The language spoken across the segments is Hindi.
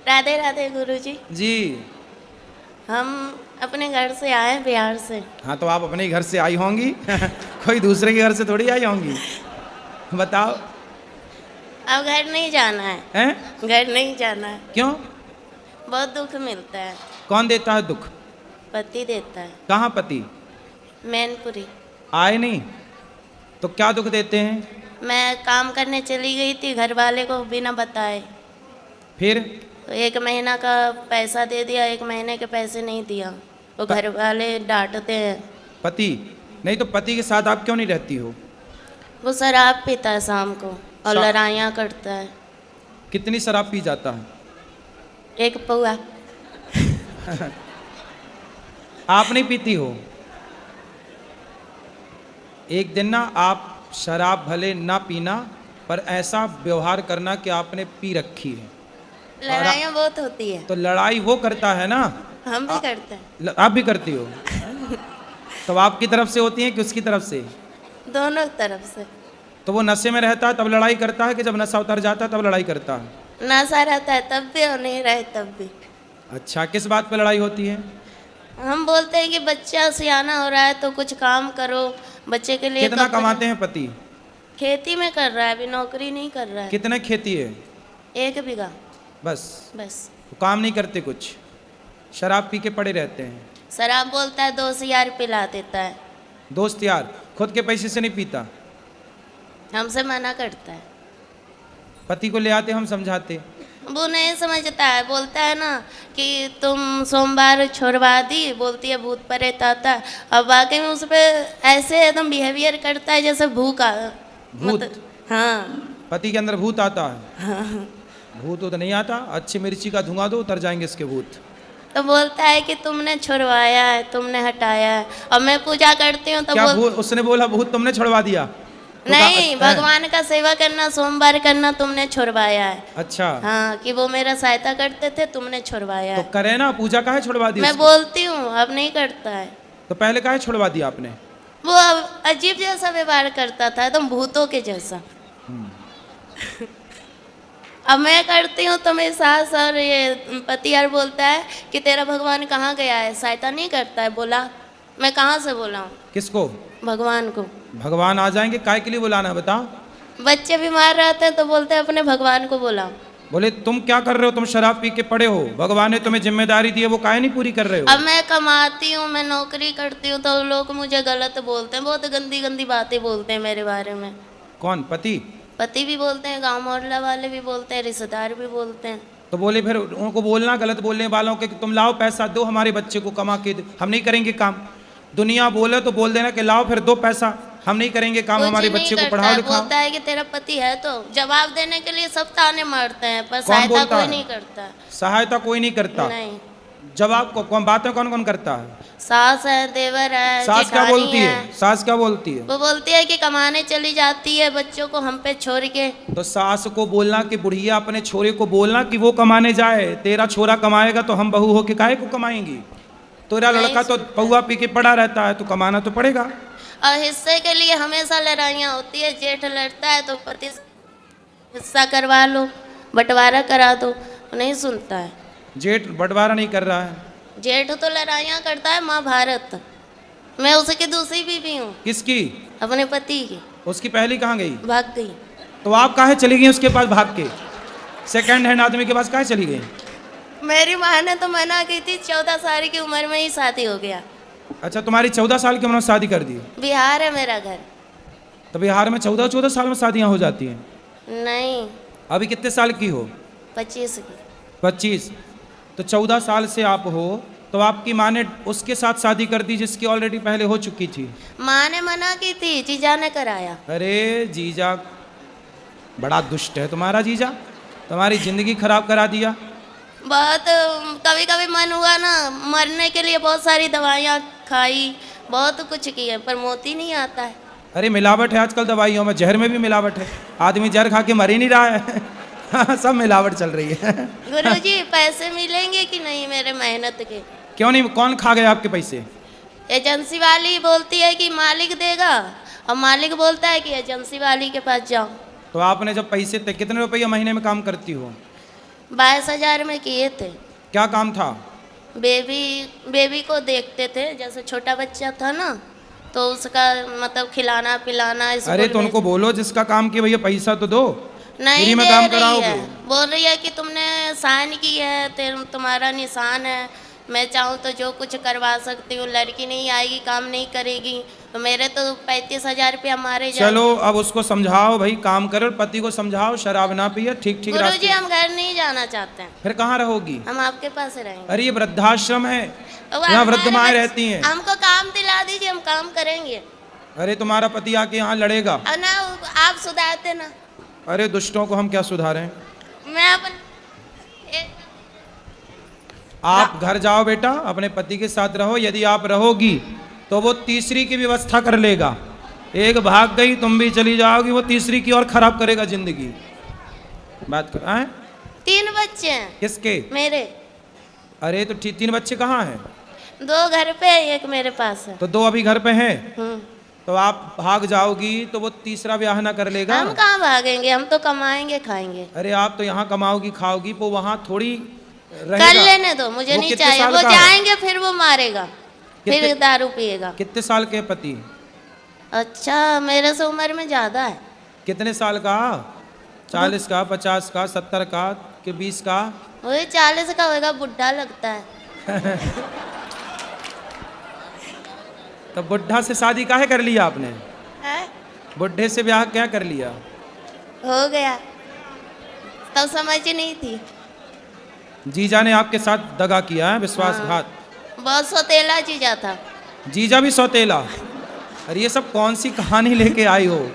राधे राधे गुरुजी। जी। हम अपने घर से आए बिहार से। हाँ तो आप अपने घर से आई होंगी कोई दूसरे के घर से थोड़ी आई होंगी। बताओ। अब घर नहीं जाना है। हैं? घर नहीं जाना है। क्यों? बहुत दुख मिलता है। कौन देता है दुख? पति देता है। कहाँ पति? मैनपुरी। आए नहीं तो क्या दुख देते हैं? मैं काम करने चली गई थी घर वाले को बिना बताए। फिर? तो 1 महीना का पैसा दे दिया, 1 महीने के पैसे नहीं दिया तो घर वाले डांटते हैं। पति नहीं तो पति के साथ आप क्यों नहीं रहती हो? वो शराब पीता है शाम को और लड़ाइयाँ करता है। कितनी शराब पी जाता है? 1 पौआ। आप नहीं पीती हो? एक दिन ना आप शराब भले ना पीना पर ऐसा व्यवहार करना कि आपने पी रखी है। लड़ाइयाँ बहुत होती है। तो लड़ाई वो करता है ना। हम भी करते हैं। आप भी करती हो? तो आपकी तरफ से होती है कि उसकी तरफ से? दोनों तरफ से। तो वो नशे में रहता है तब लड़ाई करता है कि जब नशा उतर जाता है तब लड़ाई करता है? नशा रहता है तब भी और नहीं रहे तब भी। अच्छा, किस बात पे लड़ाई होती है? हम बोलते हैं कि बच्चा सियाना हो रहा है तो कुछ काम करो बच्चे के लिए। कितना कमाते हैं पति? खेती में कर रहा है, अभी नौकरी नहीं कर रहा है। कितने खेती है? 1 बीघा। बस? बस। काम नहीं करते कुछ, शराब पी के पड़े रहते हैं। शराब बोलता है 2 यार पिला देता है। दोस्त यार, खुद के पैसे से नहीं पीता? हमसे मना करता है। पति को ले आते हम समझाते। वो नहीं समझता है, बोलता है ना कि तुम सोमवार छोड़वा दी, बोलती है भूत प्रेत आता है। अब वाकई में उस पर ऐसे एकदम बिहेवियर करता है जैसे भूत। हाँ। पति के अंदर भूत आता है? हाँ। भूत तो नहीं आता, अच्छी मिर्ची का धुआं दो उतर जाएंगे इसके भूत। तो बोलता है कि तुमने छुड़वाया है, तुमने हटाया है। और मैं पूजा करती हूँ तो क्या उसने बोला भूत तुमने छुड़वा दिया? तो नहीं, भगवान का सेवा करना, सोमवार करना तुमने छुड़वाया है। अच्छा। हाँ, कि वो मेरा सहायता करते थे, तुमने छुड़वाया तो है। करे ना, पूजा काहे छुड़वा दी? मैं बोलती हूँ, अब नहीं करता है। तो पहले काहे छुड़वा दिया आपने? वो अब अजीब जैसा व्यवहार करता था, एकदम भूतों के जैसा। अब मैं करती हूँ तो मेरी सास और ये पति यार बोलता है कि तेरा भगवान कहाँ गया है, सहायता नहीं करता है। बोला मैं कहाँ से बोला हूँ? किसको? भगवान को। भगवान आ जाएंगे, काय के लिए बुलाना है बताओ? बच्चे बीमार रहते हैं तो बोलते हैं अपने भगवान को बोला। बोले तुम क्या कर रहे हो, तुम शराब पी के पड़े हो, भगवान ने तुम्हें जिम्मेदारी दी है, वो काहे नहीं पूरी कर रहे हो? अब मैं कमाती हूँ, मैं नौकरी करती हूँ तो लोग मुझे गलत बोलते हैं, बहुत गंदी गंदी बातें बोलते हैं मेरे बारे में। कौन? पति? पति भी बोलते हैं, गांव मोहल्ला वाले भी बोलते हैं, रिश्तेदार भी बोलते हैं। तो बोले फिर उनको बोलना गलत बोलने वालों के कि तुम लाओ पैसा दो हमारे बच्चे को कमा के, हम नहीं करेंगे काम। दुनिया बोले तो बोल देना कि लाओ फिर दो पैसा, हम नहीं करेंगे काम, हमारे बच्चे को पढ़ाओ लिखाओ। बोलता है कि तेरा पति है तो जवाब देने के लिए सब ताने मारते हैं पर सहायता कोई नहीं करता। सहायता कोई नहीं करता? नहीं। जवाब को कौन, बातें कौन कौन करता है? सास है, देवर है, सास क्या बोलती है? सास क्या बोलती है? वो बोलती है कि कमाने चली जाती है बच्चों को हम पे छोड़ के। तो सास को बोलना कि बुढ़िया अपने छोरे को बोलना कि वो कमाने जाए, तेरा छोरा कमाएगा तो हम बहू होके काहे को कमाएंगी? तेरा लड़का तो पौआ पी के पड़ा रहता है, तो कमाना तो पड़ेगा। और हिस्से के लिए हमेशा लड़ाइयाँ होती है, जेठ लड़ता है तो पति हिस्सा करवा लो, बंटवारा करा दो, नहीं सुनता है। जेठ बंटवारा नहीं कर रहा है? जेठ तो लड़ाइयाँ करता है महाभारत। मैं उसकी दूसरी बीवी हूँ। किसकी? अपने पति की। उसकी पहली कहाँ गई? भाग गई। तो आप काहे चली गई उसके पास भाग के? सेकंड हैंड आदमी के पास काहे चली गई? मेरी माँ ने तो मना की थी, 14 साल की उम्र में ही शादी हो गया। अच्छा, तुम्हारी 14 साल की उम्र में शादी कर दी? बिहार है मेरा घर। तो बिहार में 14 साल में शादियाँ हो जाती हैं? नहीं। अभी कितने साल की हो? 25 की। 25? तो 14 साल से आप हो तो आपकी माँ ने उसके साथ शादी कर दी जिसकी ऑलरेडी पहले हो चुकी थी? माँ ने मना की थी, जीजा ने कराया। अरे जीजा बड़ा दुष्ट है तुम्हारा जीजा, तुम्हारी जिंदगी खराब करा दिया। बहुत कभी कभी मन हुआ ना मरने के लिए, बहुत सारी दवाइयाँ खाई, बहुत कुछ किया पर मोती नहीं आता है। अरे मिलावट है आजकल दवाइयों में, जहर में भी मिलावट है, आदमी जहर खा के मर ही नहीं रहा है। सब मिलावट चल रही है। गुरुजी पैसे मिलेंगे कि नहीं मेरे मेहनत के? क्यों नहीं? कौन खा गया आपके पैसे? एजेंसी वाली बोलती है कि मालिक देगा और मालिक बोलता है कि एजेंसी वाली के पास जाओ। तो आपने जब पैसे कितने रुपये महीने में काम करती हो? 22,000 में किए थे। क्या काम था? बेबी को देखते थे, जैसे छोटा बच्चा था ना, तो उसका मतलब खिलाना पिलाना। अरे तो उनको बोलो जिसका काम किया भैया पैसा तो दो, नहीं फ्री में दे काम रही कराओगे। है, बोल रही है कि तुमने साइन की है, तुम्हारा निशान है, मैं चाहूँ तो जो कुछ करवा सकती हूँ, लड़की नहीं आएगी काम नहीं करेगी, तो मेरे तो 35,000 रुपया मारे जाएंगे। चलो अब उसको समझाओ भाई, काम करो, पति को समझाओ शराब ना पिए, ठीक ठीक गुरुजी रास्ते। हम घर नहीं जाना चाहते हैं, फिर कहाँ रहोगी? हम आपके पास रहेंगे। अरे ये वृद्धाश्रम है, तो यहाँ वृद्ध हमारे माएँ बच्चे- रहती हैं। हमको काम दिला दीजिए, हम काम करेंगे। अरे तुम्हारा पति आके यहाँ लड़ेगा। और ना आप सुधारते ना। अरे दुष्टों को हम क्या सुधारें? मैं अपन आप घर जाओ बेटा, अपने पति के साथ रहो, यदि आप रहोगी तो वो तीसरी की व्यवस्था कर लेगा। एक भाग गई तुम भी चली जाओगी, वो तीसरी की और खराब करेगा जिंदगी। बात कर आए? 3 बच्चे हैं किसके? मेरे। अरे तो 3 बच्चे कहाँ हैं? 2 घर पे है, 1 मेरे पास है। तो 2 अभी घर पे हैं, हम्म। तो आप भाग जाओगी तो वो तीसरा ब्याह ना कर लेगा। हम कहाँ भागेंगे, हम तो कमाएंगे खाएंगे। अरे आप तो यहाँ कमाओगी खाओगी, वो वहाँ थोड़ी कर रहेगा। लेने दो, मुझे वो नहीं कितने चाहिए। साल वो का है? जाएंगे फिर वो मारेगा, फिर कितने- दारू पिएगा। कितने साल के पति? अच्छा मेरे से उम्र में ज्यादा है। कितने साल का? 40 का, 50 का, 70 का, कि 20 का? वही 40 का होगा, बुढ़ा लगता है। तो बुढ़ा से शादी काहे कर लिया आपने? हैं? बुढ़े से ब्याह क्या कर लिया? हो गया, तब समझ ही नहीं थी। जीजा ने आपके साथ दगा किया है, विश्वासघात। बहुत सौतेला जीजा था। जीजा भी सौतेला? अरे ये सब कौन सी कहानी लेके आई हो?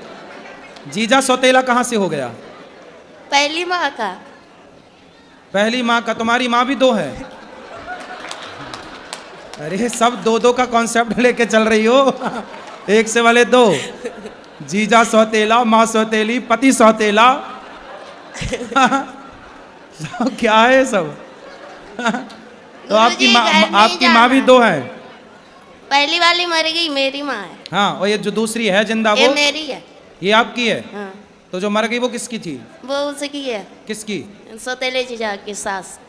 जीजा सौतेला कहाँ से हो गया? पहली माँ का। पहली माँ का? तुम्हारी माँ भी 2 है? अरे सब 2-2 का कॉन्सेप्ट लेके चल रही हो। एक से वाले 2। जीजा सौतेला, माँ सौतेली, पति सौतेला। क्या है सब? तो आपकी माँ, आपकी माँ भी 2 है? पहली वाली मर गई, मेरी माँ है। हाँ, और ये जो दूसरी है जिंदा, ये वो मेरी है। ये आपकी है? हाँ। तो जो मर गई वो किसकी थी? वो उसकी है, किसकी? सौतेले जीजा की सास।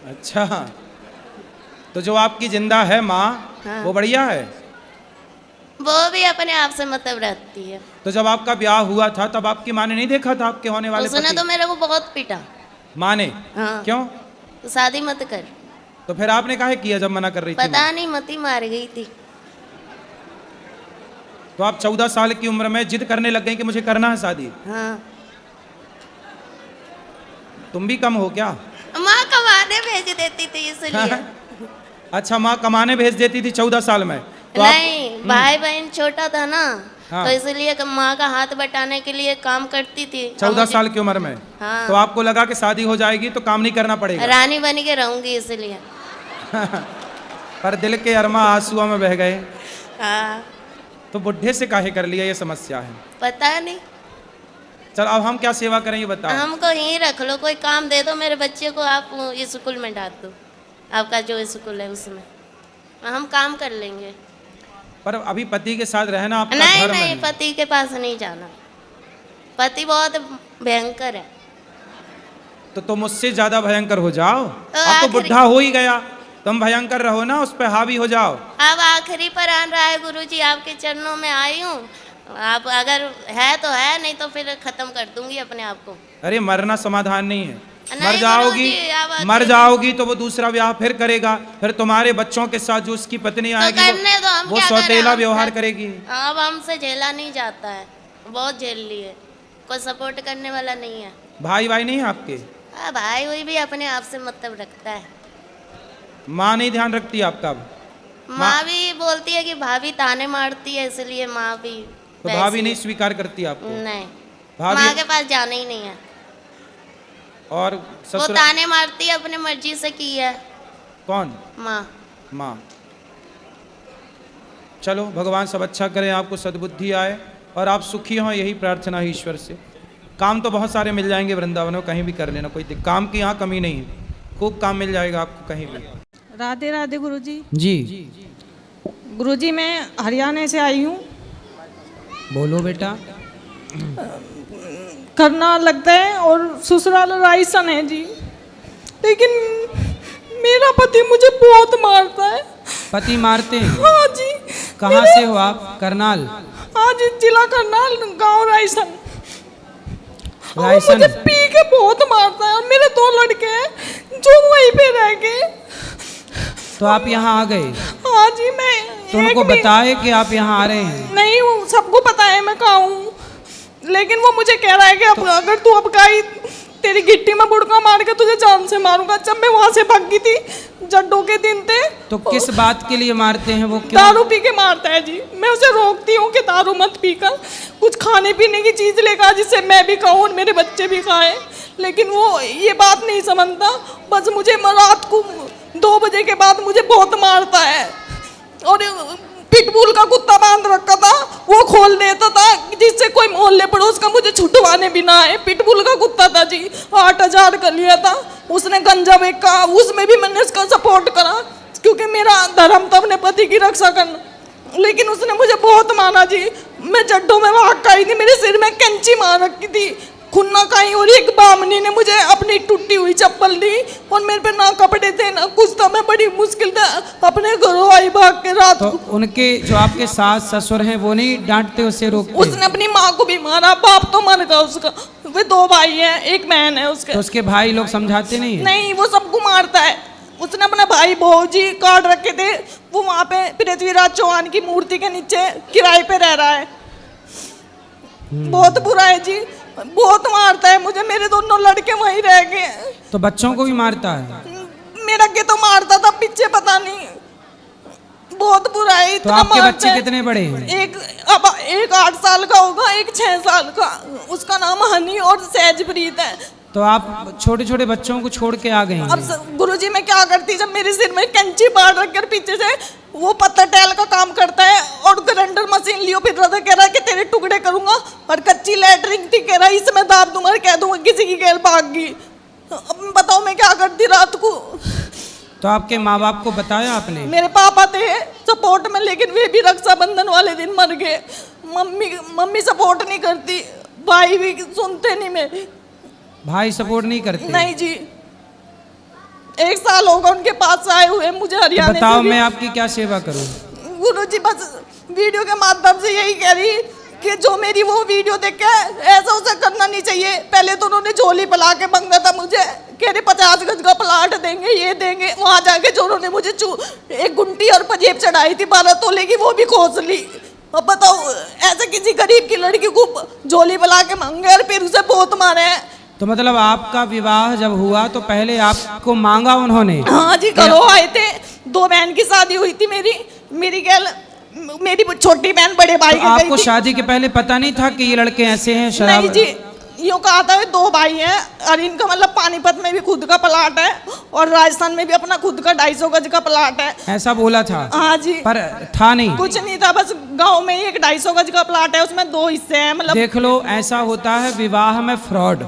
अच्छा, तो जो आपकी जिंदा है माँ, हाँ। वो बढ़िया है? वो भी अपने आप से मतलब रखती है। तो जब आपका ब्याह हुआ था तब आपकी माँ ने नहीं देखा था आपके होने वाले उसने पति? तो मेरे को बहुत पीटा। माँ ने? हाँ। क्यों? तो शादी मत कर। तो फिर आपने काहे किया जब मना कर रही थी पता माँ? नहीं, मती मार गई थी। तो आप 14 साल की उम्र में जिद करने लग गई कि मुझे करना है शादी। हाँ। तुम भी कम हो क्या? माँ कमाने भेज देती थी इसलिए। अच्छा, माँ कमाने भेज देती थी 14 साल में? तो आप- नहीं, भाई बहन छोटा था ना, हाँ। तो इसलिए माँ का हाथ बटाने के लिए काम करती थी। 14 साल की उम्र में? हाँ। तो आपको लगा कि शादी हो जाएगी तो काम नहीं करना पड़ेगा। रानी बन के रहूंगी इसलिए। पर दिल के अरमा आंसुओं में बह गए। हाँ। तो बुढ़े से काहे कर लिया, ये समस्या है। पता नहीं। चल अब हम क्या सेवा करें ये बताओ। हमको यहीं रख लो, कोई काम दे दो, मेरे बच्चे को आप स्कूल में डाल दो, आपका जो स्कूल है उसमें, हम काम कर लेंगे। पर अभी पति के साथ रहना आपका नहीं धर्म नहीं, है। पति के पास नहीं जाना, पति बहुत भयंकर है। तो तुम उससे ज्यादा भयंकर हो जाओ। अब तो आखिरी- बुढ़ा हो ही गया, तुम भयंकर रहो ना, उस पे हावी हो जाओ। अब आखिरी पर आन रहा है गुरुजी, आपके चरणों में आई हूँ, आप अगर है तो है, नहीं तो फिर खत्म कर दूंगी अपने आप को। अरे मरना समाधान नहीं है। नहीं मर जाओगी, गुरुजी, अब मर अकेले- जाओगी तो वो दूसरा ब्याह फिर करेगा, फिर तुम्हारे बच्चों के साथ जो उसकी पत्नी तो आएगी करने दो, हम वो क्या करें, सौतेला हम व्यवहार कर- करेगी। अब हमसे झेला नहीं जाता है, बहुत झेल लिए, कोई सपोर्ट करने वाला नहीं है। भाई भाई नहीं है आपके? भाई वही भी अपने आप से मतलब रखता है। माँ नहीं ध्यान रखती आपका? माँ भी बोलती है कि भाभी ताने मारती है, इसलिए माँ भी तो वैसी भाभी है। नहीं स्वीकार करती आपको? नहीं, भाभी माँ के पास जाना ही नहीं है। और वो ससुर ताने मारती है, अपने मर्जी से की है कौन? माँ। माँ। चलो भगवान सब अच्छा करें, आपको सद्बुद्धि आए और आप सुखी हों, यही प्रार्थना है ईश्वर से। काम तो बहुत सारे मिल जाएंगे वृंदावन में, कहीं भी कर लेना, कोई काम की यहाँ कमी नहीं है, खूब काम मिल जाएगा आपको कहीं भी। राधे राधे गुरुजी। जी गुरुजी मैं हरियाणा से आई हूँ। बोलो बेटा। करना लगता है और ससुराल रायसन है जी। लेकिन मेरा पति मुझे बहुत मारता है। पति मारते हैं? हाँ जी। कहाँ से हो आप? करनाल? हाँ जी, जिला करनाल, गांव रायसन। और रायसन? मुझे पी के बहुत मारता है। और मेरे 2 लड़के हैं जो वहीं पे रह गए। तो आप यहाँ आ गए? हाँ जी। मैं तो उनको बताए कि आप यहाँ आ रहे हैं? नहीं, वो सबको पता है मैं कहाँ हूँ। लेकिन वो मुझे कह रहा है कि अब अगर तू अब गई, तेरी गिट्टी में बुड़का मार के तुझे जान से मारूंगा। जब मैं वहां से भागी थी, जड्डों के दिन थे। तो किस बात के लिए मारते हैं वो? क्यों? दारू पी के मारता है जी। मैं उसे रोकती हूँ कि दारू मत पीकर कुछ खाने पीने की चीज लेकर आ, जिससे मैं भी खाऊं और मेरे बच्चे भी खाएं। लेकिन वो ये बात नहीं समझता। बस मुझे रात को 2 बजे के बाद मुझे बहुत मारता है। और पिटबुल का कुत्ता बांध रखा था, वो खोल देता था जिससे कोई मोहल्ले पड़ोस का मुझे छुटवाने भी ना आए। पिटबुल का कुत्ता था जी, 8,000 का लिया था उसने। गंजा बेचा, उसमें भी मैंने उसका सपोर्ट करा क्योंकि मेरा धर्म था अपने पति की रक्षा करना। लेकिन उसने मुझे बहुत मारा जी। मैं जड्डों में भाग कर आई थी, मेरे सिर में कैंची मार रखी थी, खुन्ना खाई। और एक बामनी ने मुझे अपनी टूटी हुई चप्पल दी और मेरे पे ना कपड़े थे ना कुछ था। मैं बड़ी मुश्किल से अपने घरों आई भाग के रात तो को। उनके जो आपके सास ससुर हैं वो नहीं डांटते, उसे रोकते? उसने अपनी माँ को भी मारा, बाप तो मर गया उसका। वे 2 भाई हैं, एक बहन है उसके। तो उसके भाई लोग समझाते नहीं है? नहीं, वो सबको मारता है। उसने अपना भाई भौजी काट रखे थे। वो वहाँ पे पृथ्वीराज चौहान की मूर्ति के नीचे किराए पे रह रहा है। बहुत बुरा है जी, बहुत मारता है मुझे। मेरे 2 लड़के वहीं रह गए। तो बच्चों को भी मारता है? मेरा के तो मारता था, पीछे पता नहीं। बहुत बुरा है, तो इतना आपके मारता बच्चे है। कितने बड़े हैं? एक 8 साल का होगा, एक 6 साल का। उसका नाम हनी और सहजप्रीत है। तो आप छोटे छोटे बच्चों को छोड़ के आ गए हैं? अब गुरुजी मैं क्या करती, जब मेरे सिर में कैंची बाढ़ रखकर पीछे से वो पत्थर टैल का काम करता है और ग्राइंडर मशीन लियो फिर रहा था, कह रहा है कि तेरे टुकड़े करूंगा। और कच्ची लैटरिन थी, कह रहा है इसमें दाब दूंगा, कह दूंगा किसी की गैल भाग गई। अब बताओ मैं क्या करती रात को। तो आपके माँ बाप को बताया आपने? मेरे पापा थे सपोर्ट में, लेकिन वे भी रक्षाबंधन वाले दिन मर गए। मम्मी सपोर्ट नहीं करती, भाई भी सुनते नहीं मेरे। भाई सपोर्ट नहीं करते? नहीं जी, 1 साल होगा उनके पास आए हुए मुझे तो हरियाणा। बताओ मैं आपकी क्या सेवा करूं? गुरुजी बस वीडियो के माध्यम से यही कह रही कि जो मेरी वो वीडियो देख के ऐसा उसे करना नहीं चाहिए। पहले तो उन्होंने झोली पला के मांगा था मुझे, कह रहे 50 गज का प्लाट देंगे, ये देंगे। वहां जाके जो उन्होंने मुझे एक गुंटी और पंजेब चढ़ाई थी 12 तोले की, वो भी खोस ली। अब बताओ ऐसे किसी गरीब की लड़की को झोली पला के मांगे और फिर उसे बहुत मारे हैं। तो मतलब आपका विवाह जब हुआ तो पहले आपको मांगा उन्होंने? हाँ जी, घरों आए थे। 2 बहन की शादी हुई थी मेरी गैल, मेरी छोटी बहन बड़े भाई तो के आपको गई थी। शादी के पहले पता नहीं था कि ये लड़के ऐसे हैं? शराब? नहीं जी, यूँ कहा था 2 भाई हैं और इनका मतलब पानीपत में भी खुद का प्लाट है और राजस्थान में भी अपना खुद का 250 गज का प्लाट है। ऐसा बोला था? हाँ जी, पर था नहीं? कुछ नहीं था, बस गांव में ही एक 250 गज का प्लाट है, उसमें 2 हिस्से हैं। मतलब देख लो, ऐसा होता है विवाह में फ्रॉड।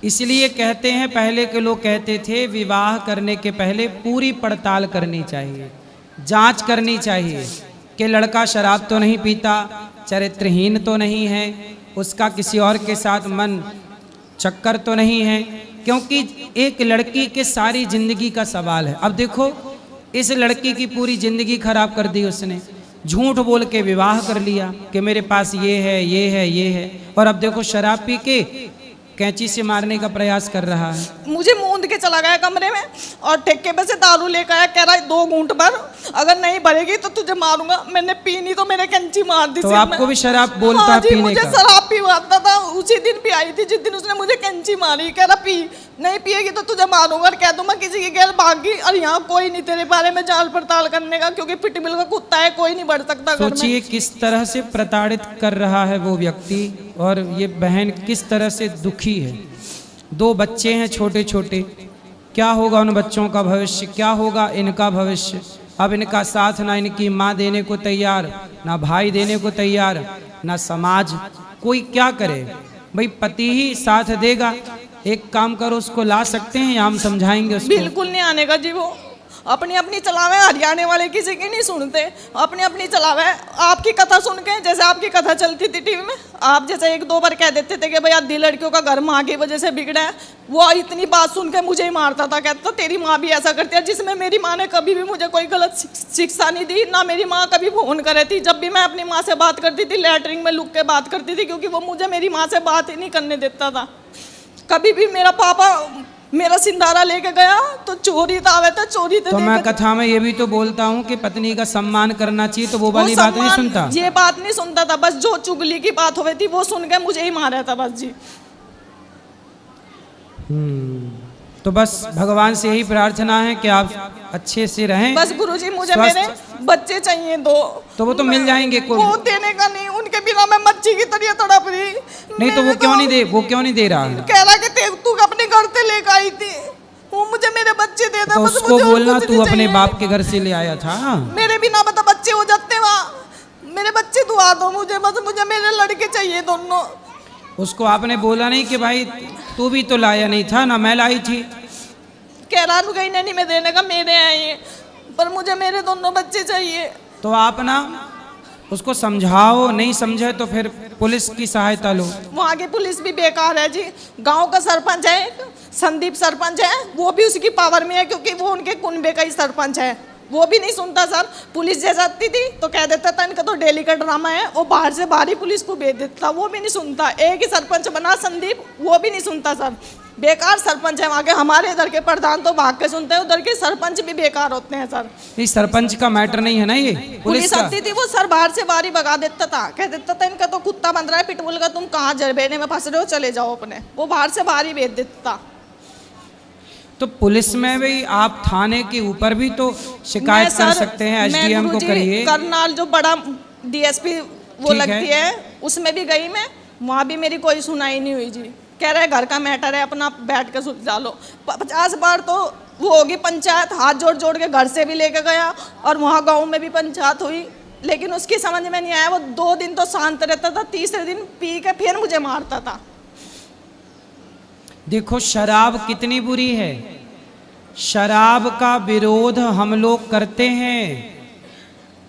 इसलिए कहते हैं, पहले के लोग कहते थे विवाह करने के पहले पूरी पड़ताल करनी चाहिए, जांच करनी चाहिए कि लड़का शराब तो नहीं पीता, चरित्रहीन तो नहीं है, उसका किसी और के साथ मन चक्कर तो नहीं है, क्योंकि एक लड़की के सारी जिंदगी का सवाल है। अब देखो, इस लड़की की पूरी जिंदगी खराब कर दी उसने। झूठ बोल के विवाह कर लिया कि मेरे पास ये है, ये है, ये है, और अब देखो शराब पी के कैंची से मारने का प्रयास कर रहा है। मुझे मूंद के चला गया कमरे में और ठेके पे से दारू लेकर आया, कह रहा है 2 घूंट भर, अगर नहीं भरेगी तो तुझे मारूंगा। मैंने पीनी तो मेरे कैंची मार दी। तो आपको भी शराब बोलता? हाँ जी, पीने मुझे का? शराब पीवाता था। उसी दिन भी आई थी जिस दिन उसने मुझे कैंची मारी, कह रहा पी, नहीं पिएगी तो तुझे मारूंगा और कह दूंगा किसी की गैल भागी। और यहाँ कोई नहीं तेरे बारे में जांच पड़ताल करने का, क्योंकि पिटबिल का कुत्ता है, कोई नहीं बढ़ सकता घर में। सोचिए किस तरह से प्रताड़ित कर रहा है वो व्यक्ति, और ये बहन किस तरह से दुखी है। 2 बच्चे हैं छोटे छोटे, क्या होगा उन बच्चों का भविष्य, क्या होगा इनका भविष्य। अब इनका साथ ना इनकी माँ देने को तैयार, ना भाई देने को तैयार, ना समाज, कोई क्या करे भाई? पति ही साथ देगा। एक काम करो, उसको ला सकते हैं या हम समझाएंगे उसको? बिल्कुल नहीं आने का जी वो। अपनी अपनी चलावे, हरियाणा वाले किसी की नहीं सुनते, अपनी अपनी चलावे। आपकी कथा सुन के, जैसे आपकी कथा चलती थी टीवी में, आप जैसे एक दो बार कह देते थे कि भाई आधी लड़कियों का घर माँ की वजह से बिगड़ा है, वो इतनी बात सुन के मुझे ही मारता था, कहता तेरी माँ भी ऐसा करती है, जिसमें मेरी माँ ने कभी भी मुझे कोई गलत शिक्षा नहीं दी, ना मेरी माँ कभी फोन करे थी। जब भी मैं अपनी माँ से बात करती थी, लैटरिन में लुक के बात करती थी, क्योंकि वो मुझे मेरी माँ से बात ही नहीं करने देता था। कभी भी मेरा पापा मेरा सिंधारा लेके गया तो चोरी था, आवे था चोरी थे। तो मैं कथा में ये भी तो बोलता हूँ कि पत्नी का सम्मान करना चाहिए, तो वो वाली बात नहीं सुनता, ये बात नहीं सुनता था, बस जो चुगली की बात हो रही थी वो सुन के मुझे ही मारा था बस जी। तो बस भगवान से यही प्रार्थना है कि आप अच्छे से रहें। बस गुरुजी मुझे मेरे बच्चे चाहिए दो, तो वो तो मिल जाएंगे, वो देने का नहीं, उनके बिना मैं मच्छी की तरह तड़प रही। नहीं तो वो क्यों नहीं दे, वो क्यों नहीं दे रहा है? कह रहा कि तू अपने घर से लेकर आई थी, वो मुझे मेरे बच्चे दे दे। तो उसको बोलना तू अपने बाप के घर से ले आया था। मेरे बिना बता बच्चे हो जाते वहाँ, मेरे बच्चे दुआ दो मुझे, बस मुझे मेरे लड़के चाहिए दोनों। उसको आपने बोला नहीं कि भाई तू भी तो लाया नहीं था ना, मैं लाई थी? कह रहा तू कहीं नहीं मैं देने का, मेरे हैं ये, पर मुझे मेरे दोनों बच्चे चाहिए। तो आप ना उसको समझाओ, नहीं समझे तो फिर पुलिस की सहायता लो। वहाँ की पुलिस भी बेकार है जी। गांव का सरपंच है, संदीप सरपंच है, वो भी उसकी पावर में है, क्योंकि वो उनके कुनबे का ही सरपंच है, वो भी नहीं सुनता सर। पुलिस जैसे आती थी तो कह देता था इनका तो डेली का ड्रामा है, वो बाहर से बाहर ही पुलिस को भेज देता, वो भी नहीं सुनता। एक ही सरपंच बना संदीप, वो भी नहीं सुनता सर, बेकार सरपंच है वहाँ के। हमारे इधर के प्रधान तो भाग के सुनते हैं, उधर के सरपंच भी बेकार होते हैं सर। इस सरपंच का मैटर नहीं है ना ये, पुलिस आती थी वो सर बाहर से बाहर ही भगा देता था, कह देता था इनका तो कुत्ता बन रहा है पिटबुल का, तुम कहाँ जरबेने में फंस रहे हो, चले जाओ अपने, वो बाहर से बाहर ही भेज देता। तो पुलिस में भी आप थाने के ऊपर भी तो शिकायत कर सकते हैं, एसडीएम को करिए। करनाल जो बड़ा डीएसपी वो लगती है, उसमें भी गई मैं, वहाँ भी मेरी कोई सुनाई नहीं हुई जी। कह रहे घर का मैटर है, अपना बैठ के सुलझा लो। 50 बार तो वो होगी पंचायत, हाथ जोड़ जोड़ के घर से भी लेके गया, और वहाँ गाँव में भी पंचायत हुई, लेकिन उसकी समझ में नहीं आया। वो 2 दिन तो शांत रहता था, तीसरे दिन पी के फिर मुझे मारता था। देखो शराब कितनी बुरी है, शराब का विरोध हम लोग करते हैं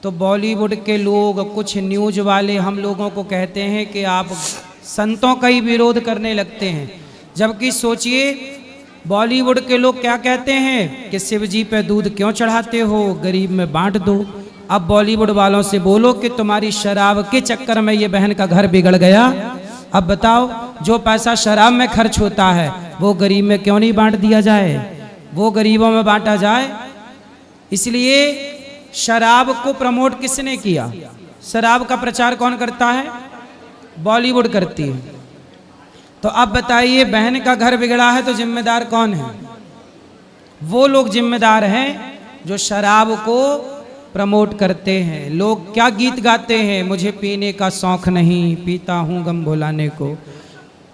तो बॉलीवुड के लोग, कुछ न्यूज वाले हम लोगों को कहते हैं कि आप संतों का ही विरोध करने लगते हैं, जबकि सोचिए बॉलीवुड के लोग क्या कहते हैं कि शिव जी पे दूध क्यों चढ़ाते हो, गरीब में बांट दो। अब बॉलीवुड वालों से बोलो कि तुम्हारी शराब के चक्कर में ये बहन का घर बिगड़ गया, अब बताओ जो पैसा शराब में खर्च होता है वो गरीब में क्यों नहीं बांट दिया जाए, वो गरीबों में बांटा जाए। इसलिए शराब को प्रमोट किसने किया? शराब का प्रचार कौन करता है? बॉलीवुड करती है। तो अब बताइए बहन का घर बिगड़ा है तो जिम्मेदार कौन है? वो लोग जिम्मेदार हैं जो शराब को प्रमोट करते हैं। लोग क्या गीत गाते हैं, मुझे पीने का शौक नहीं, पीता हूँ गम भुलाने को।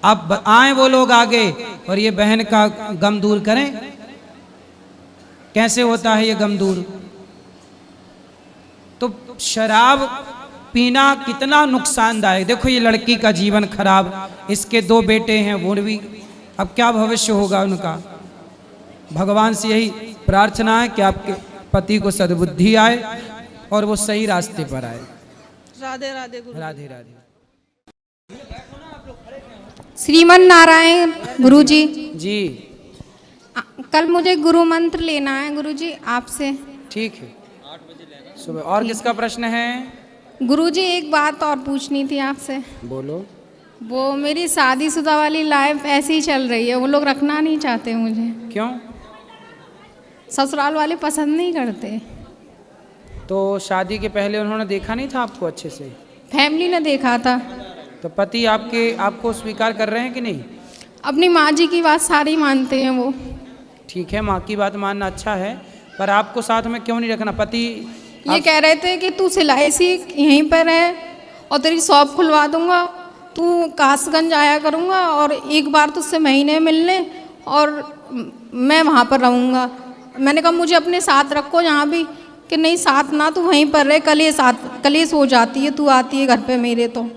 अब आए वो लोग आगे और ये बहन का गम दूर करें। कैसे होता है ये गम दूर? तो शराब पीना कितना नुकसानदायक। देखो ये लड़की का जीवन खराब, इसके 2 बेटे हैं, वो भी अब क्या भविष्य होगा उनका। भगवान से यही प्रार्थना है कि आपके पति को सद्बुद्धि आए और वो सही रास्ते पर आए। राधे राधे गुरु। राधे राधे। श्रीमन नारायण गुरुजी जी कल मुझे गुरु मंत्र लेना है गुरुजी आपसे। ठीक है, 8 बजे लेना सुबह। और किसका प्रश्न है? गुरुजी एक बात और पूछनी थी आपसे। बोलो। वो मेरी शादीशुदा वाली लाइफ ऐसी ही चल रही है, वो लोग रखना नहीं चाहते मुझे। क्यों? ससुराल वाले पसंद नहीं करते। तो शादी के पहले उन्होंने देखा नहीं था आपको अच्छे से? फैमिली ने देखा था। तो पति आपको स्वीकार कर रहे हैं कि नहीं? अपनी माँ जी की बात सारी मानते हैं वो। ठीक है, माँ की बात मानना अच्छा है, पर आपको साथ में क्यों नहीं रखना? पति ये कह रहे थे कि तू सिलाई सीख, यहीं पर है और तेरी शॉप खुलवा दूंगा, तू कासगंज आया करूंगा और एक बार तुझसे महीने मिलने और मैं वहाँ पर रहूँगा। मैंने कहा मुझे अपने साथ रखो यहाँ भी, कि नहीं साथ ना, तू वहीं पर रहे, कलेश हो जाती है, तू आती है घर पे मेरे। तो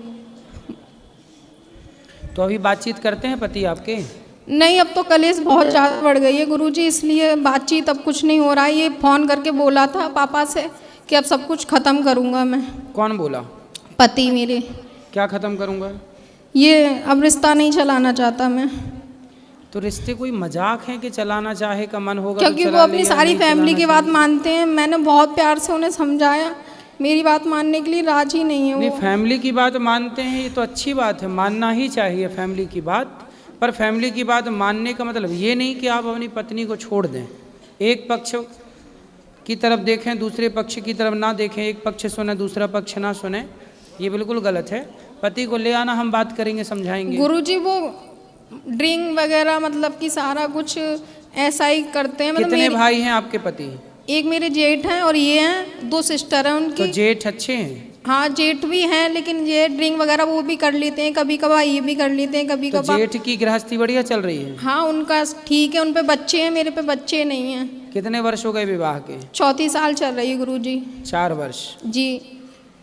अभी बातचीत करते हैं पति आपके? नहीं, अब तो कलेश बहुत ज़्यादा बढ़ गई है गुरुजी, इसलिए बातचीत अब कुछ नहीं हो रहा है। ये फ़ोन करके बोला था पापा से कि अब सब कुछ ख़त्म करूँगा मैं। कौन बोला? पति मेरे। क्या ख़त्म करूँगा? ये अब रिश्ता नहीं चलाना चाहता मैं। तो रिश्ते कोई मजाक है कि चलाना चाहे का मन होगा क्योंकि तो वो चला अपनी लेगा, सारी नहीं फैमिली की चलाना बात मानते हैं। मैंने बहुत प्यार से उन्हें समझाया, मेरी बात मानने के लिए राजी नहीं है नहीं, वो। फैमिली की बात मानते हैं, ये तो अच्छी बात है, मानना ही चाहिए फैमिली की बात। पर फैमिली की बात मानने का मतलब ये नहीं कि आप अपनी पत्नी को छोड़ दें। एक पक्ष की तरफ देखें, दूसरे पक्ष की तरफ ना देखें, एक पक्ष सुने दूसरा पक्ष ना सुने, ये बिल्कुल गलत है। पति को ले आना, हम बात करेंगे, समझाएंगे। गुरुजी वो ड्रिंक वगैरह मतलब कि सारा कुछ ऐसा ही करते हैं। मतलब कितने भाई हैं आपके पति? एक मेरे जेठ हैं और ये हैं, 2 सिस्टर हैं उनकी। तो जेठ अच्छे हैं? हाँ, जेठ भी हैं, लेकिन ये ड्रिंक वगैरह वो भी कर लेते हैं कभी कभार, ये भी कर लेते हैं कभी तो कभार। जेठ की गृहस्थी बढ़िया चल रही है? हाँ, उनका ठीक है, उन पे बच्चे हैं, मेरे पे बच्चे नहीं हैं। कितने वर्ष हो गए विवाह के? 34 साल चल रही है गुरुजी। 4 वर्ष। जी।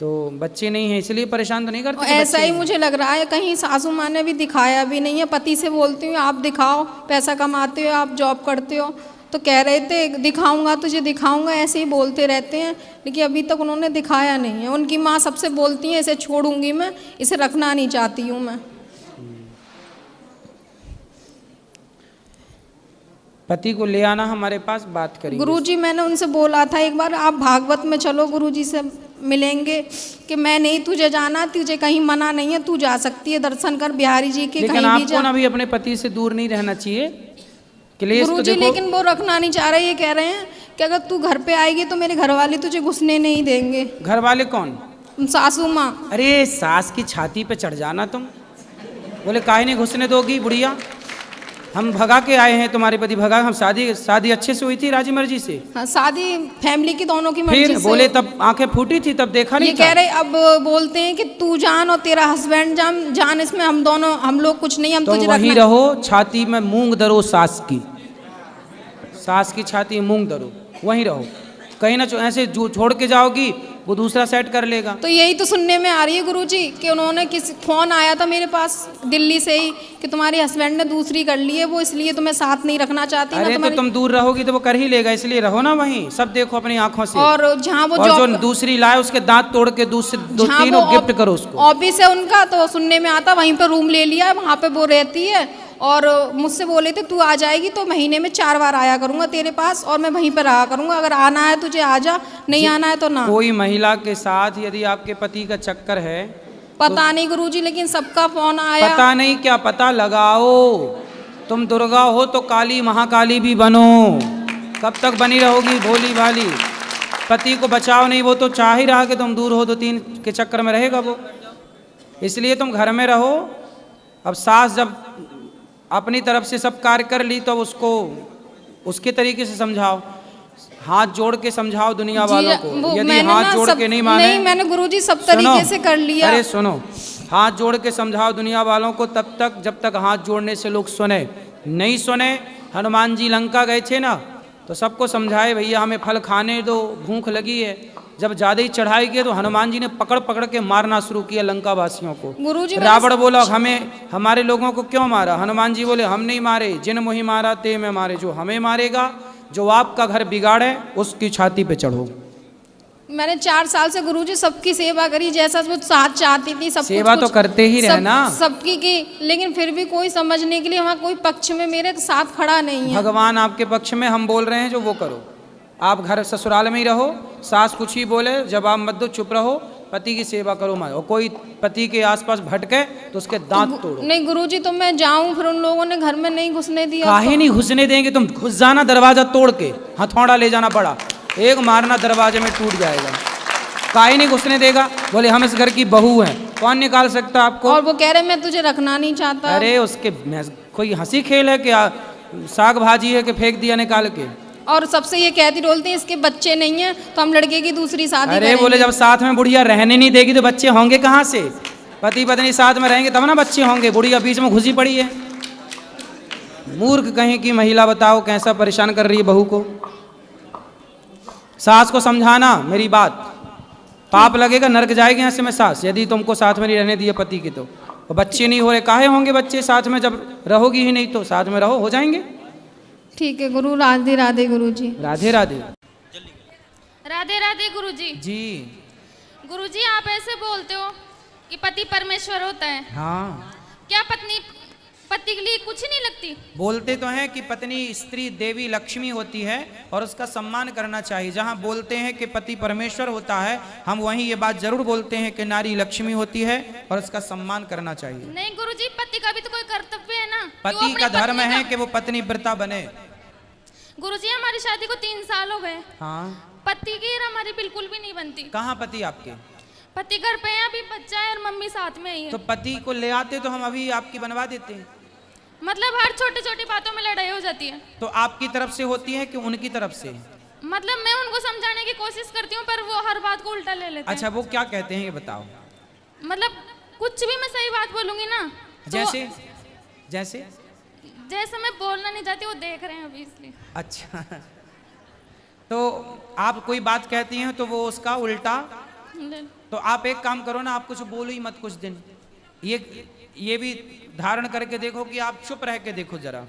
तो बच्चे नहीं हैं इसलिए परेशान तो नहीं करते? ऐसा ही मुझे लग रहा है, कहीं सासू माँ ने भी दिखाया भी नहीं है। पति से बोलती हूँ आप दिखाओ, पैसा कमाते हो, आप जॉब करते हो, तो कह रहे थे दिखाऊंगा तुझे दिखाऊंगा, ऐसे ही बोलते रहते हैं, लेकिन अभी तक उन्होंने दिखाया नहीं है। उनकी माँ सबसे बोलती है इसे छोड़ूंगी मैं, इसे रखना नहीं चाहती हूँ मैं। पति को ले आना हमारे पास, बात करेंगे। गुरुजी मैंने उनसे बोला था एक बार आप भागवत में चलो, गुरुजी से मिलेंगे, कि मैं नहीं तुझे जाना, तुझे कहीं मना नहीं है, तू जा सकती है, दर्शन कर बिहारी जी के, लेकिन कहीं भी आपको जा। ना भी अपने पति से दूर नहीं रहना चाहिए। क्लेश तो गुरुजी देखो, लेकिन वो रखना नहीं चाह रहे, ये कह रहे हैं कि अगर तू घर पे आएगी तो मेरे घर वाले तुझे घुसने नहीं देंगे। घर वाले कौन? सासू माँ। अरे सास की छाती पे चढ़ जाना तुम, बोले काहे नहीं घुसने दोगी बुढ़िया, हम भगा के आए हैं, तुम्हारे पति भगा, हम शादी अच्छे से हुई थी राजी मर्जी से। हाँ, शादी फैमिली की दोनों की मर्जी फिर से। बोले तब आंखें फूटी थी, तब देखा नहीं ये था। कह रहे अब बोलते हैं कि तू जान और तेरा हस्बैंड जान, इसमें हम लोग कुछ नहीं, हम तुम तुझे वहीं रखना। रहो, छाती में मूंग धरो, सास की छाती में मूंग धरो, वहीं रहो, कहीं ना ऐसे छोड़ के जाओगी वो दूसरा सेट कर लेगा। तो यही तो सुनने में आ रही है गुरुजी कि उन्होंने किसी फोन आया था मेरे पास दिल्ली से ही कि तुम्हारे हस्बैंड ने दूसरी कर ली है, वो इसलिए तुम्हें साथ नहीं रखना चाहती। अरे तो तुम दूर रहोगी तो वो कर ही लेगा, इसलिए रहो ना वहीं, सब देखो अपनी आंखों से। और जहाँ वो और जो दूसरी लाए उसके दांत तोड़ के दो तीनों गिफ्ट करो उसको। ऑफिस है उनका, तो सुनने में आता वहीं पर रूम ले लिया, वहाँ पे वो रहती है, और मुझसे बोले थे तू आ जाएगी तो महीने में 4 बार आया करूंगा तेरे पास, और मैं वहीं पर रहा करूंगा, अगर आना है तुझे आ जा, नहीं आना है तो ना। कोई महिला के साथ यदि आपके पति का चक्कर है, पता नहीं गुरुजी, लेकिन सबका फोन आया। पता नहीं क्या, पता लगाओ। तुम दुर्गा हो तो काली महाकाली भी बनो, कब तक बनी रहोगी भोली भाली? पति को बचाओ नहीं, वो तो चाह ही रहा कि तुम दूर हो, 2-3 के चक्कर में रहेगा वो, इसलिए तुम घर में रहो। अब सास जब अपनी तरफ से सब कार्य कर ली तो उसको उसके तरीके से समझाओ, हाथ जोड़ के समझाओ दुनिया वालों को। यदि हाथ जोड़ के नहीं माने, नहीं मैंने गुरुजी सब तरीके से कर लिया। अरे सुनो, हाथ जोड़ के समझाओ दुनिया वालों को तब तक जब तक हाथ जोड़ने से लोग सुने, नहीं सुने। हनुमान जी लंका गए थे ना, तो सबको समझाए भैया हमें फल खाने दो, भूख लगी है। जब ज़्यादा ही चढ़ाई की तो हनुमान जी ने पकड़ पकड़ के मारना शुरू किया लंका वासियों को। गुरुजी रावण बोला हमें हमारे लोगों को क्यों मारा? हनुमान जी बोले हम नहीं मारे, जिन मोहि मारा ते में मारे, जो हमें मारेगा, जो आपका घर बिगाड़े उसकी छाती पे चढ़ो। मैंने 4 साल से गुरुजी सबकी सेवा करी, जैसा वो साथ चाहती थी सब सेवा कुछ तो करते ही रहना, सबकी की, लेकिन फिर भी कोई समझने के लिए वहाँ कोई पक्ष में मेरे साथ खड़ा नहीं है। भगवान आपके पक्ष में, हम बोल रहे हैं जो वो करो। आप घर ससुराल में ही रहो, सास कुछ ही बोले जवाब मत दो, चुप रहो, पति की सेवा करो मत। और कोई पति के आसपास भटके तो उसके दांत तोड़ो। नहीं गुरुजी तो मैं जाऊं, फिर उन लोगों ने घर में नहीं घुसने दिया। काहे नहीं घुसने देंगे? तुम घुस जाना दरवाजा तोड़ के, हथौड़ा ले जाना बड़ा, एक मारना दरवाजे में टूट जाएगा। काहे नहीं घुसने देगा? बोले हम इस घर की बहू हैं, कौन निकाल सकता आपको? और वो कह रहे मैं तुझे रखना नहीं चाहता। अरे उसके कोई हंसी खेल है क्या? साग भाजी है कि फेंक दिया निकाल के? और सबसे ये कहती डोलती है इसके बच्चे नहीं हैं तो हम लड़के की दूसरी शादी अरे करेंगे। बोले जब साथ में बुढ़िया रहने नहीं देगी तो बच्चे होंगे कहाँ से? पति पत्नी साथ में रहेंगे तब ना बच्चे होंगे, बुढ़िया बीच में घुसी पड़ी है। मूर्ख कहीं की महिला, बताओ कैसा परेशान कर रही है बहू को। सास को समझाना मेरी बात, पाप लगेगा, नरक जाएगी यहाँ से मैं सास, यदि तुमको साथ में नहीं रहने दिए पति की तो। तो बच्चे नहीं हो रहे, काहे होंगे बच्चे साथ में, जब रहोगी ही नहीं तो साथ में रहो, हो जाएंगे। ठीक है गुरु, राधे राधे गुरु जी। राधे राधे। राधे राधे गुरुजी। जी गुरुजी आप ऐसे बोलते हो कि पति परमेश्वर होता है, हाँ, क्या पत्नी पति के लिए कुछ नहीं लगती? बोलते तो हैं कि पत्नी स्त्री देवी लक्ष्मी होती है और उसका सम्मान करना चाहिए। जहाँ बोलते हैं कि पति परमेश्वर होता है, हम वहीं ये बात जरूर बोलते हैं कि नारी लक्ष्मी होती है और उसका सम्मान करना चाहिए। नहीं गुरुजी, पति का भी तो कोई कर्तव्य है ना। पति का धर्म है कि वो पत्नी व्रता बने। गुरुजी हमारी शादी को 3 साल हो गए, हाँ, पति की हमारी बिल्कुल भी नहीं बनती। कहाँ पति आपके? पति घर पे है, अभी बच्चा है और मम्मी साथ में ही है। तो पति को ले आते तो हम अभी आपकी बनवा देते हैं। मतलब हर छोटी छोटी बातों में लड़ाई हो जाती है। तो आपकी तरफ से होती है कि उनकी तरफ से? मतलब मैं उनको समझाने की कोशिश करती हूँ पर वो हर बात को उल्टा ले लेते हैं। अच्छा, वो क्या कहते हैं ये बताओ। मतलब कुछ भी मैं सही बात बोलूंगी ना तो जैसे जैसे जैसे मैं बोलना नहीं चाहती, वो देख रहे हैं अभी इसलिए। अच्छा, तो आप कोई बात कहती हैं तो वो उसका उल्टा। तो आप एक काम करो ना, आप कुछ बोलो ही मत कुछ दिन। ये भी धारण करके देखो कि आप चुप रह के देखो, जरा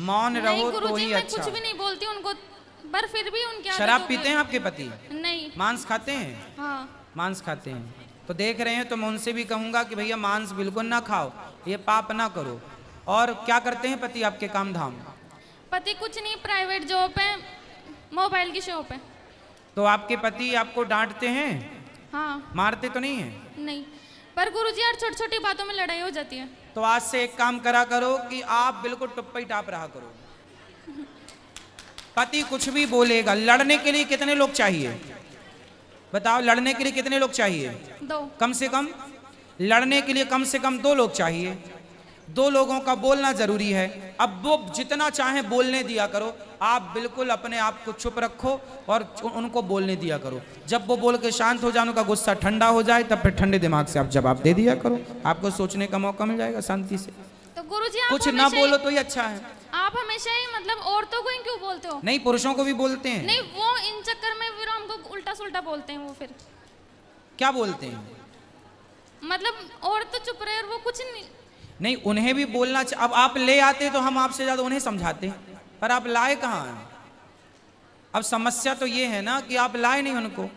मौन रहो तो ही मैं अच्छा। कुछ भी नहीं बोलती उनको, पर फिर भी उनकी आदत शराब हो पीते गई। हैं आपके पति? नहीं। मांस खाते हैं? हाँ। मांस खाते हैं, तो देख रहे हैं तो मैं उनसे भी कहूंगा कि भैया मांस बिल्कुल ना खाओ, ये पाप ना करो। और क्या करते हैं पति आपके काम धाम? पति कुछ नहीं, प्राइवेट जॉब है, मोबाइल की शॉप है। तो आपके पति आपको डांटते हैं? हाँ। मारते तो नहीं है? नहीं, पर गुरुजी यार छोटी छोटी बातों में लड़ाई हो जाती है। तो आज से एक काम करा करो कि आप बिल्कुल टुप्पा ही टाप रहा करो। पति कुछ भी बोलेगा, लड़ने के लिए कितने लोग चाहिए बताओ? लड़ने के लिए कितने लोग चाहिए? 2। कम से कम लड़ने के लिए कम से कम 2 लोग चाहिए। 2 लोगों का बोलना जरूरी है। अब वो जितना चाहे बोलने दिया करो, आप बिल्कुल अपने आप को चुप रखो और उनको बोलने दिया करो। जब वो बोल के शांत हो जाए, उनका गुस्सा ठंडा हो जाए, तब फिर ठंडे दिमाग से आप जवाब दे दिया करो। आपको सोचने का मौका मिल जाएगा शांति से। तो गुरुजी आप कुछ ना बोलो तो ही अच्छा है। आप हमेशा ही मतलब औरतों को ही क्यों बोलते हो? नहीं, पुरुषों को भी बोलते हैं। नहीं, वो इन चक्कर में फिर हमको उल्टा सुल्टा बोलते हैं। वो फिर क्या बोलते हैं? मतलब औरत तो चुप रहे और वो कुछ नहीं, उन्हें भी बोलना। अब आप ले आते तो हम आपसे ज्यादा उन्हें समझाते, पर आप लाए कहाँ हैं? अब समस्या तो ये है ना कि आप लाए नहीं उनको।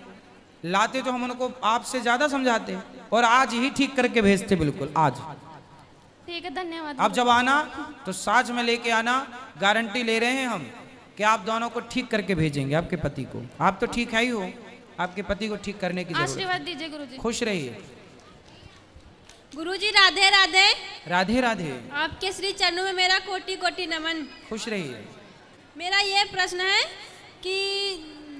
लाते तो हम उनको आपसे ज्यादा समझाते और आज ही ठीक करके भेजते, बिल्कुल आज। ठीक है, धन्यवाद। अब जब आना तो साथ में लेके आना, गारंटी ले रहे हैं हम कि आप दोनों को ठीक करके भेजेंगे आपके पति को। आप तो ठीक है ही हो, आपके पति को ठीक करने की जरूरत है। आशीर्वाद दीजिए गुरुजी। खुश रहिए। गुरुजी राधे राधे। राधे राधे। आपके श्री चरणों में मेरा कोटि कोटि नमन। खुश रहिए। मेरा ये प्रश्न है कि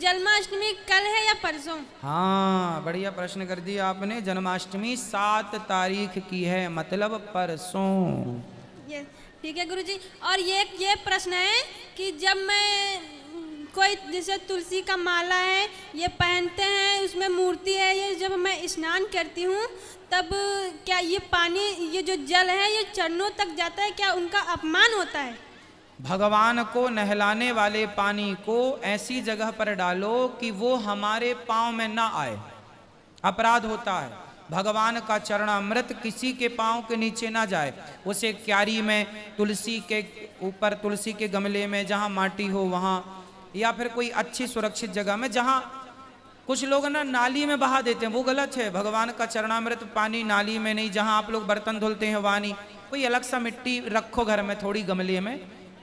जन्माष्टमी कल है या परसों? हाँ, बढ़िया प्रश्न कर दिया आपने। जन्माष्टमी 7 तारीख की है, मतलब परसों। ये ठीक है गुरुजी। और ये प्रश्न है कि जब मैं कोई जैसे तुलसी का माला है ये पहनते हैं, उसमें मूर्ति है, ये जब मैं स्नान करती हूँ तब क्या ये पानी, ये जो जल है ये चरणों तक जाता है? क्या उनका अपमान होता है? भगवान को नहलाने वाले पानी को ऐसी जगह पर डालो कि वो हमारे पांव में ना आए, अपराध होता है। भगवान का चरणामृत किसी के पांव के नीचे ना जाए। उसे क्यारी में, तुलसी के ऊपर, तुलसी के गमले में, जहाँ माटी हो वहाँ, या फिर कोई अच्छी सुरक्षित जगह में। जहाँ कुछ लोग ना नाली में बहा देते हैं, वो गलत है। भगवान का चरणामृत पानी नाली में नहीं। जहाँ आप लोग बर्तन धुलते हैं वहाँ नहीं। कोई अलग सा मिट्टी रखो घर में, थोड़ी गमले में,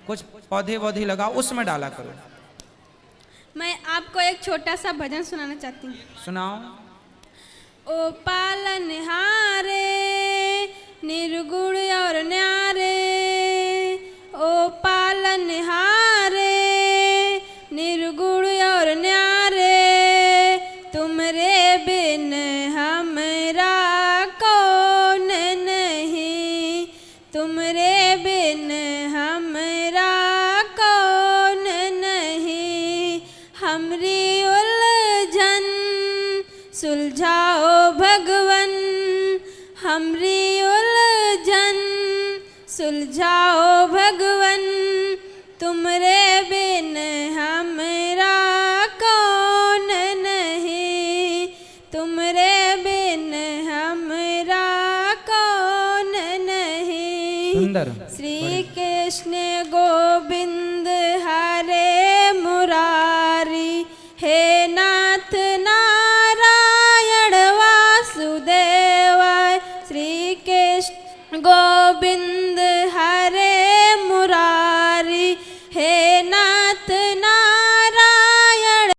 कुछ पौधे वौधे लगाओ, उसमें डाला करो। मैं आपको एक छोटा सा भजन सुनाना चाहती हूँ। सुनाओ। ओ पालनहारे निर्गुण और न्यारे, ओ पालनहारे निर्गुण और न्यारे, तुमरे बिन हमरा कौन नहीं, तुमरे बिन हमरा कौन नहीं, हमरी उलझन सुलझाओ भगवन, हमरी उलझन सुलझाओ भगवन, तुमरे बिन